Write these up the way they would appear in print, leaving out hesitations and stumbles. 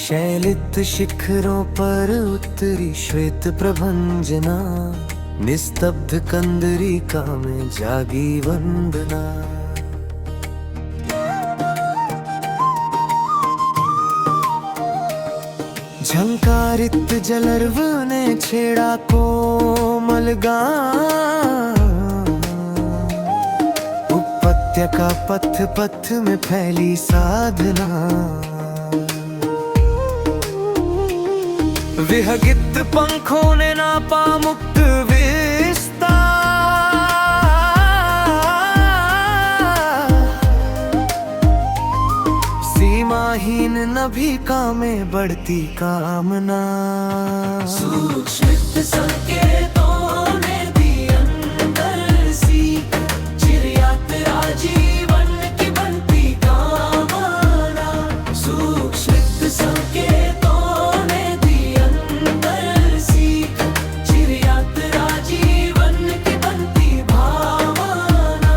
शैलित शिखरों पर उतरी श्वेत प्रभंजना, निस्तब्ध कंदरिका में जागी वंदना। झंकारित जलर्व ने छेड़ा कोमल गान, उपत्यका पथ पथ में फैली साधना। विहगित पंखों ने नापा मुक्त विस्तार, सीमाहीन नभिका में बढ़ती कामना। सूक्ष्म संकेतों ने दी अंतर सीख, चिरयात्रा जीवन की बनती कामना। सूक्ष्म संकेतों ने दी अंतर सीख, चिरयात्रा जीवन की बनती भावना।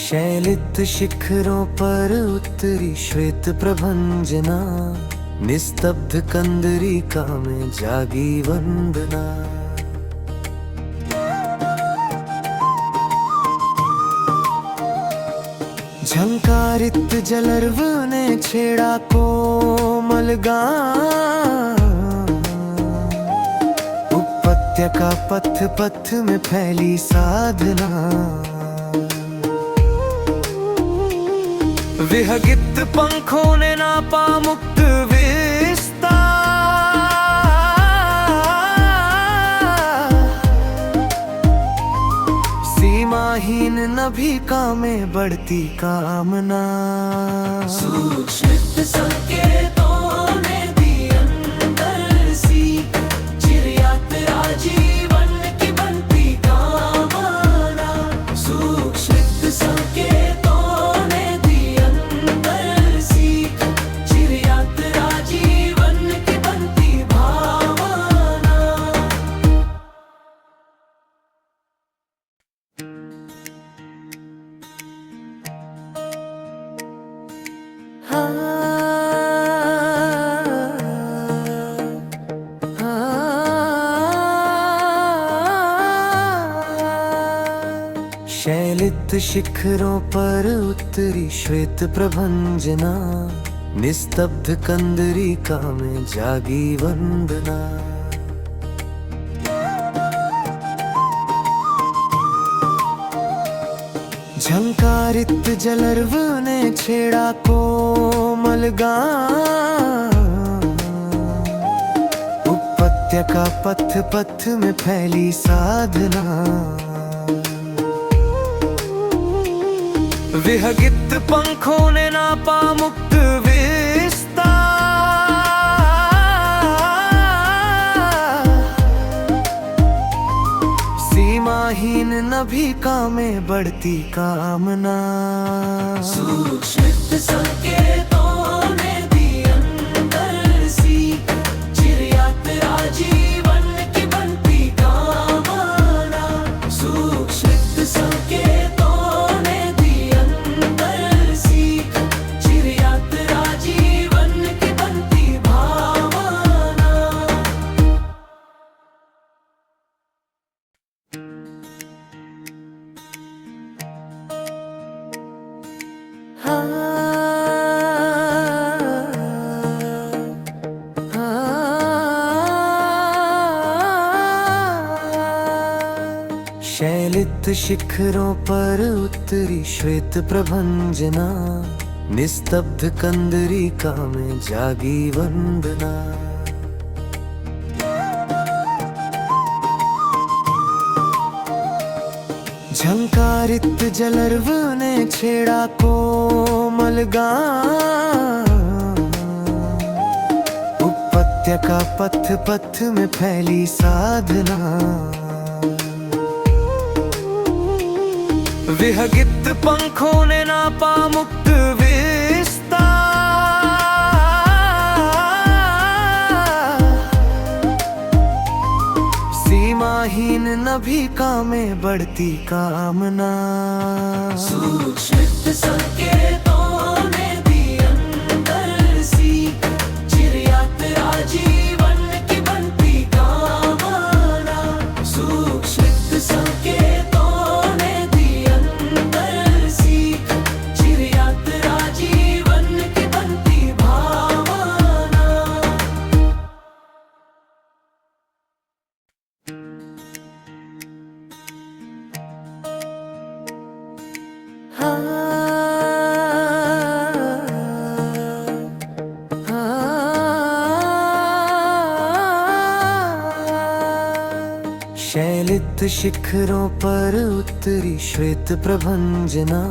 शैलित शिखरों पर उतरी श्वेत प्रभंजना, निस्तब्ध कंदरिका में जागी वंदना। झंकारित जलर्व ने छेड़ा कोमल गान, उपत्यका पथ पथ में फैली साधना। विहगित पंखों ने नापा मुक्त विस्तार, सीमाहीन नभिका में बढ़ती कामना। सूक्ष्म संकेतों ने दी अंतर सीख, चिरयात्रा जीवन की बनती कामना। सूक्ष्म संकेतों ने दी अंतर सीख, चिरयात्रा जीवन की बनती भावना। शैलित शिखरों पर उतरी श्वेत प्रभंजना, निस्तब्ध कंदरिका में जागी वंदना। झंकारित जलर्व ने छेड़ा कोमल गान, उपत्यका पथ पथ में फैली साधना। विहगित पंखों ने नापा मुक्त विस्तार, सीमाहीन नभिका में बढ़ती कामना। सूक्ष्म संकेतों ने दी अंतर सीख, चिरयात्रा जीवन की बनती कामना। सूक्ष्म संकेतों ने दी अंतर सीख, चिरयात्रा जीवन की बनती भावना। शैलित शिखरों पर उतरी श्वेत प्रभंजना, निस्तब्ध कंदरिका में जागी वंदना। झंकारित जलर्व ने छेड़ा कोमल गान, उपत्यका पथ पथ में फैली साधना। विहगित पंखों ने नापा मुक्त नभिका में बढ़ती कामना। सूक्ष्म संकेतों ने दी अंतर सीख, चिरयात्रा जीवन की बनती कामना। सूक्ष्म संकेतों ने दी अंतर सीख, चिरयात्रा जीवन की बनती भावना। शैलित शिखरों पर उतरी श्वेत प्रभंजना,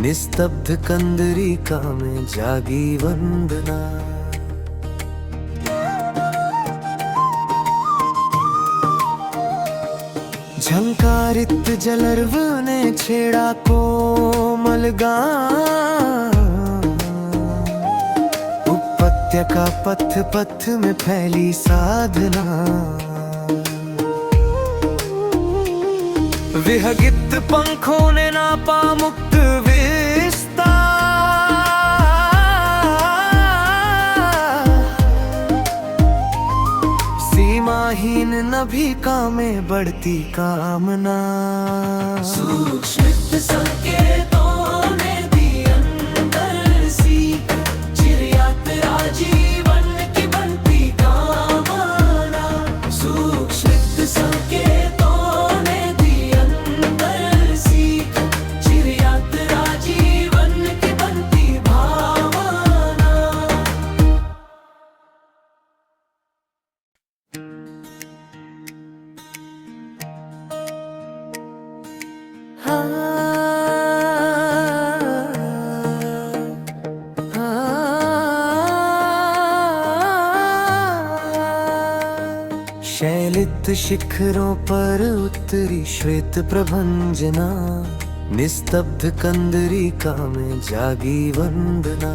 निस्तब्ध कंदरिका में जागी वंदना। झंकारित जलर्व ने छेड़ा कोमल गान, उपत्यका पथ पथ में फैली साधना। विहगित पंखों ने नापा मुक्त विस्तार, सीमाहीन नभिका में बढ़ती कामना। सूक्ष्म संकेतों ने दी अंतर सीख, चिरयात्रा जीवन की बनती कामना। सूक्ष्म संकेतों ने दी अंतर सीख, चिरयात्रा जीवन की बनती भावना। शैलित शिखरों पर उतरी श्वेत प्रभंजना, निस्तब्ध कंदरिका में जागी वंदना।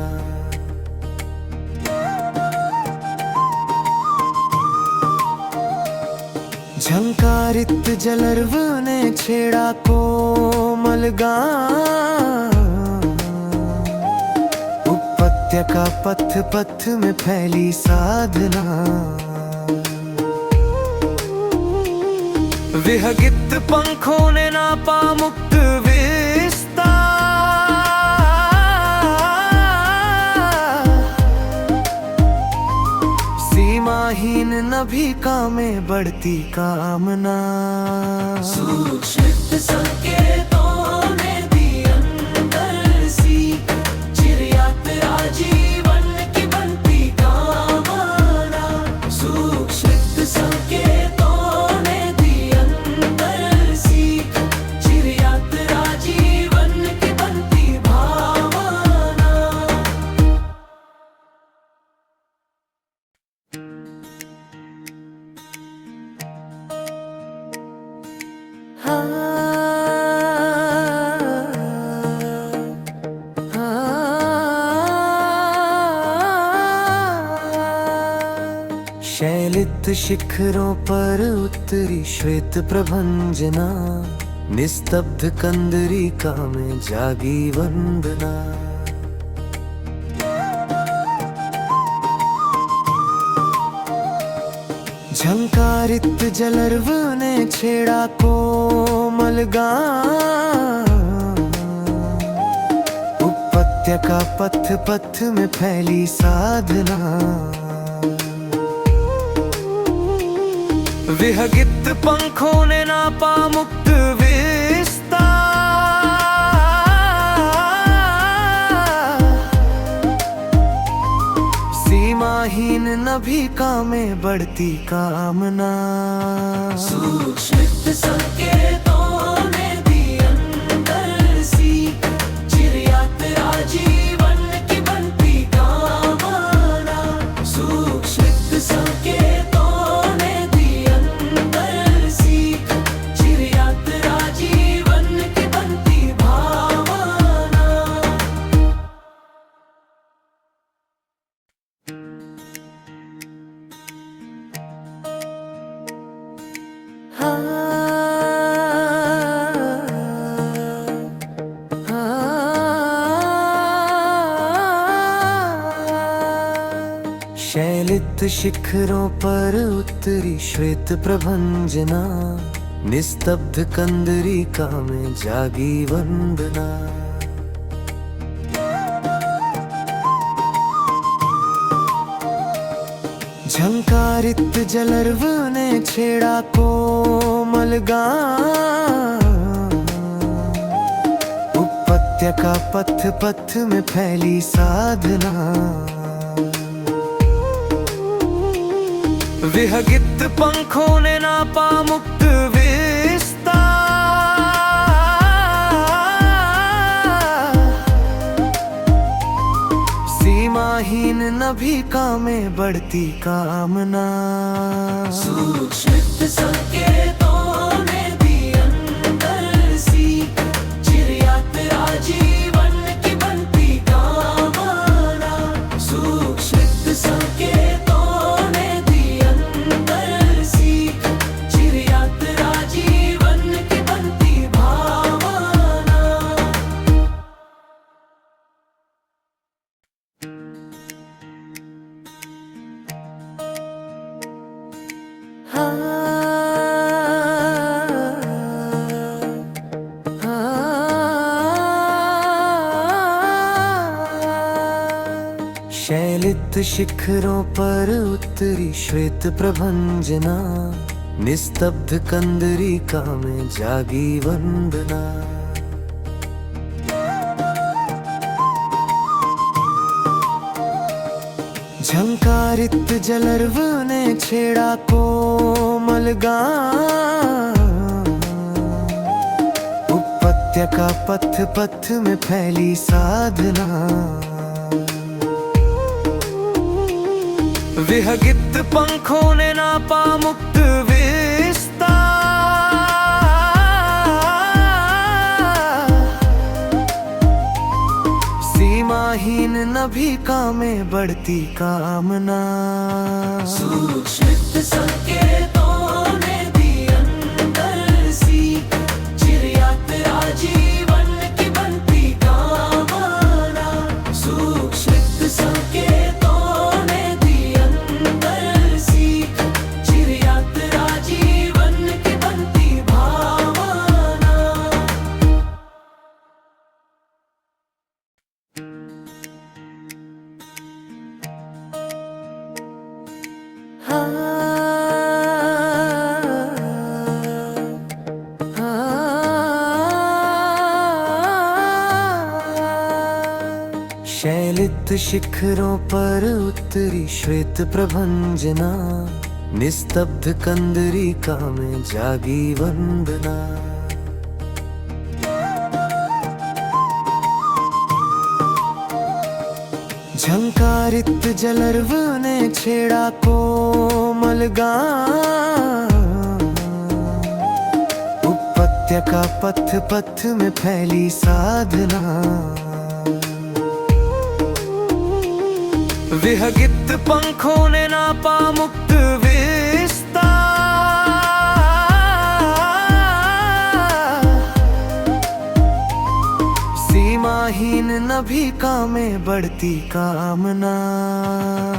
झंकारित जलर्व ने छेड़ा कोमल गान, उपत्यका पथ पथ में फैली साधना। विहगित पंखों ने नापा मुक्त विस्तार, सीमाहीन नभिका में बढ़ती कामना। सूक्ष्म संकेतों ने दी अंतर सीख, चिरयात्रा जीवन की बनती कामना। सूक्ष्म संकेतों ने दी अंतर सीख, चिरयात्रा जीवन की बनती भावना। शैलित शिखरों पर उतरी श्वेत प्रभंजना, निस्तब्ध कंदरिका में जागी वंदना। झंकारित जलर्व ने छेड़ा कोमल गान, उपत्यका पथ पथ में फैली साधना। विहगित पंखों ने नापा मुक्त विस्तार, सीमाहीन नभिका में बढ़ती कामना। सूक्ष्म संकेतों ने दी अंतर सीख, चिरयात्रा जीवन की बनती कामना। सूक्ष्म संकेतों ने दी अंतर सीख, चिरयात्रा जीवन की बनती भावना। हाँ शैलित शिखरों पर उतरी श्वेत प्रभंजना, निस्तब्ध कंदरिका में जागी वंदना। झंकारित जलर्व ने छेड़ा कोमल गान, उपत्यका पथ पथ में फैली साधना। विहगित पंखों ने नापा मुक्त विस्तार, सीमाहीन नभिका में बढ़ती कामना। सूक्ष्म संकेतों ने दी अंतर सीख, चिरयात्रा जीवन की बनती कामना। सूक्ष्म संकेतों ने दी अंतर सीख, चिरयात्रा जीवन की बनती भावना। शैलित शिखरों पर उतरी श्वेत प्रभंजना, निस्तब्ध कंदरिका में जागी वंदना। झंकारित जलर्व ने छेड़ा कोमल गान, उपत्यका पथ पथ में फैली साधना। विहगित पंखों ने नापा मुक्त विस्तार, सीमाहीन नभिका में बढ़ती कामना। सूक्ष्म संकेतों ने दी अंतर सीख, चिरयात्रा जीवन की बनती कामना। सूक्ष्म संकेतों ने दी अंतर सीख, चिरयात्रा जीवन की बनती भावना। शैलित शिखरों पर उतरी श्वेत प्रभंजना, निस्तब्ध कंदरिका में जागी वंदना। झंकारित जलर्व ने छेड़ा कोमल गान, उपत्यका पथ पथ में फैली साधना। विहगित पंखों ने नापा मुक्त विस्तार, सीमाहीन नभिका में बढ़ती कामना।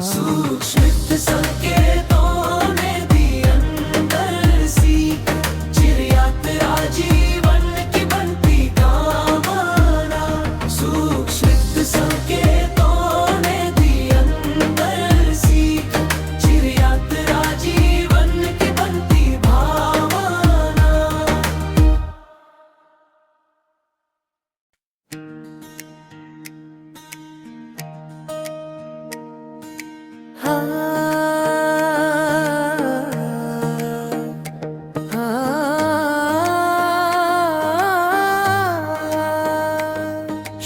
सूक्ष्म संकेतों ने दी अंतर सीख, चिरयात्रा जीवन की बनती कामना। सूक्ष्म संकेतों ने दी अंतर सीख, चिरयात्रा जीवन की बनती भावना।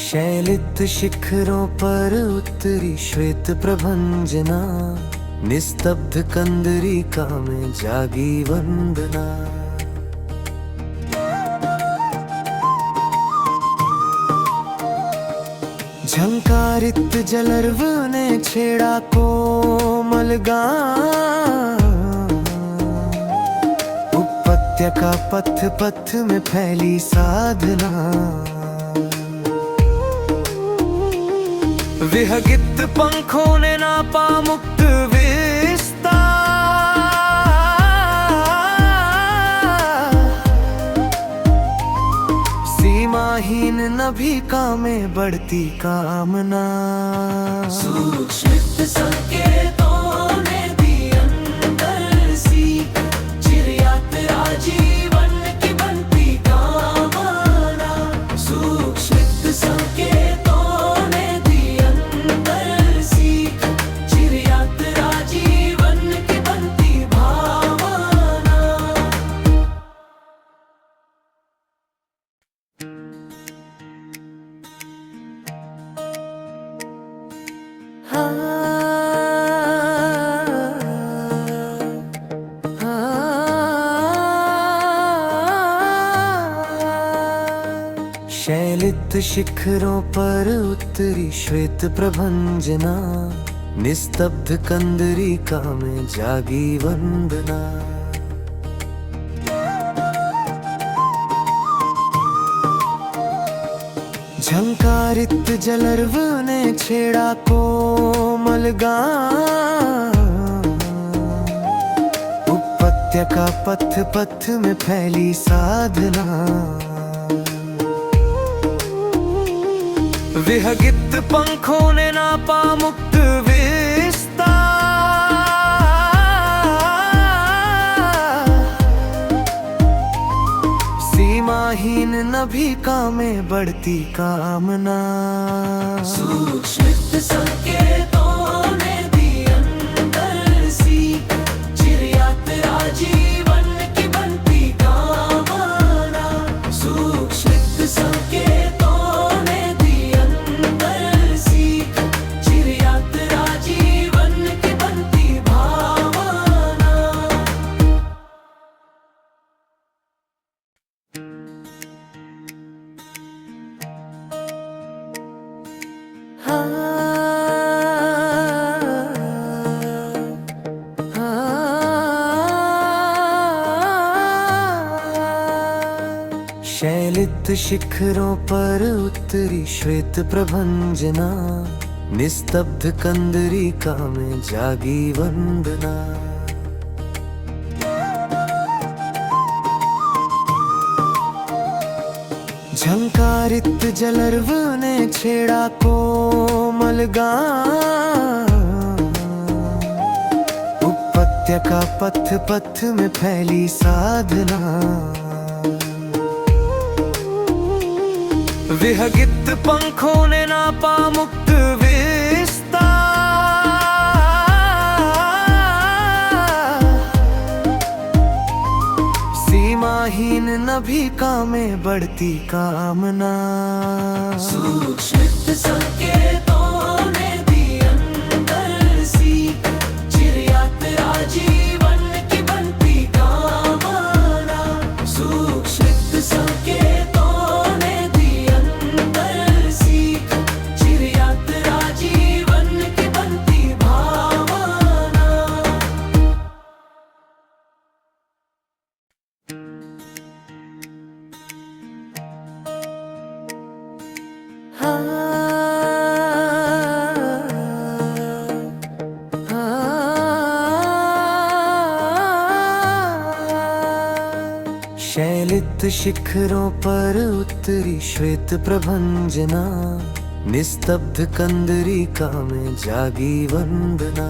शैलित शिखरों पर उतरी श्वेत प्रभंजना, निस्तब्ध कंदरिका में जागी वंदना। झंकारित जलर्व ने छेड़ा कोमल गान, उपत्यका पथ पथ में फैली साधना। विहगित पंखों ने नापा मुक्त नभिका में बढ़ती कामना। सूक्ष्म संकेतों ने दी अंतर सीख, चिरयात्रा जीवन की बनती कामना। सूक्ष्म संकेतों ने दी अंतर सीख, चिरयात्रा जीवन की बनती भावना। शैलित शिखरों पर उतरी श्वेत प्रभंजना, निस्तब्ध कंदरिका में जागी वंदना। झंकारित जलर्व ने छेड़ा कोमल गान, उपत्यका पथ पथ में फैली साधना। विहगित पंखों ने नापा मुक्त विस्तार, सीमाहीन नभिका में बढ़ती कामना। सूक्ष्म संकेतों ने दी अंतर सीख, चिरयात्रा जीवन की बनती कामना। सूक्ष्म संकेतों ने दी अंतर सीख, चिरयात्रा जीवन की बनती भावना। शैलित शिखरों पर उतरी श्वेत प्रभंजना, निस्तब्ध कंदरिका में जागी वंदना। झंकारित जलर्व ने छेड़ा कोमल गान, उपत्यका पथ पथ में फैली साधना। विहगित पंखों ने नापा मुक्त विस्तार, सीमाहीन नभिका में बढ़ती कामना। सूक्ष्म संकेतों ने दी अंतर सीख, चिरयात्रा जीवन की बनती कामना। सूक्ष्म संकेतों ने दी अंतर सीख, चिरयात्रा जीवन की बनती भावना। शैलित शिखरों पर उतरी श्वेत प्रभंजना, निस्तब्ध कंदरिका में जागी वंदना।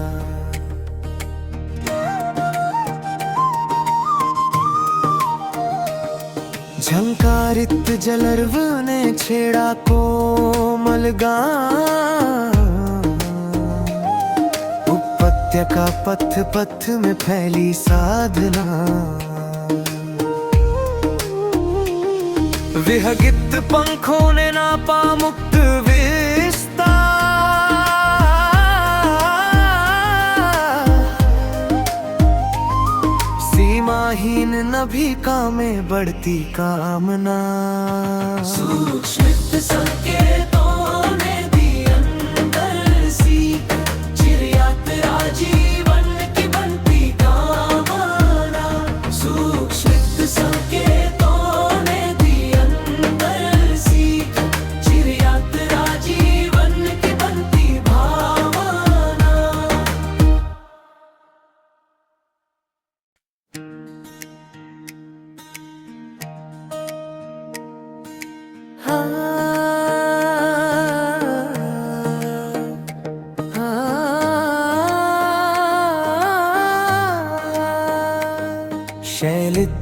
झंकारित जलर्व ने छेड़ा कोमल गान, उपत्यका पथ पथ में फैली साधना। विहगित पंखों ने नापा मुक्त विस्तार, सीमाहीन नभिका में बढ़ती कामना। सूक्ष्म संकेतों ने दी अंतर सीख, चिरयात्रा जीवन की बनती कामना। सूक्ष्म संकेतों ने दी अंतर सीख, चिरयात्रा जीवन की बनती भावना। हाँ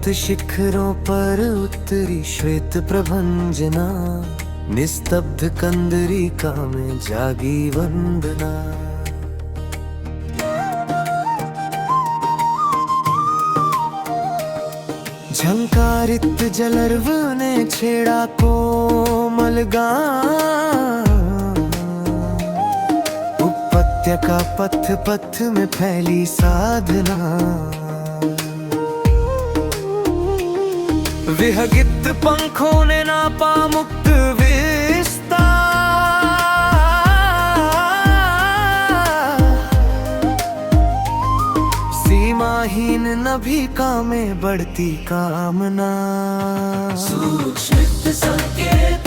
पर्वत शिखरों पर उतरी श्वेत प्रभंजना, निस्तब्ध कंदरिका में जागी वंदना। झंकारित जलर्व ने छेड़ा कोमल गान, उपत्यका पथ पथ में फैली साधना। विहगित पंखों ने नापा मुक्त विस्तार, सीमाहीन नभिका में बढ़ती कामना। सूक्ष्म संकेत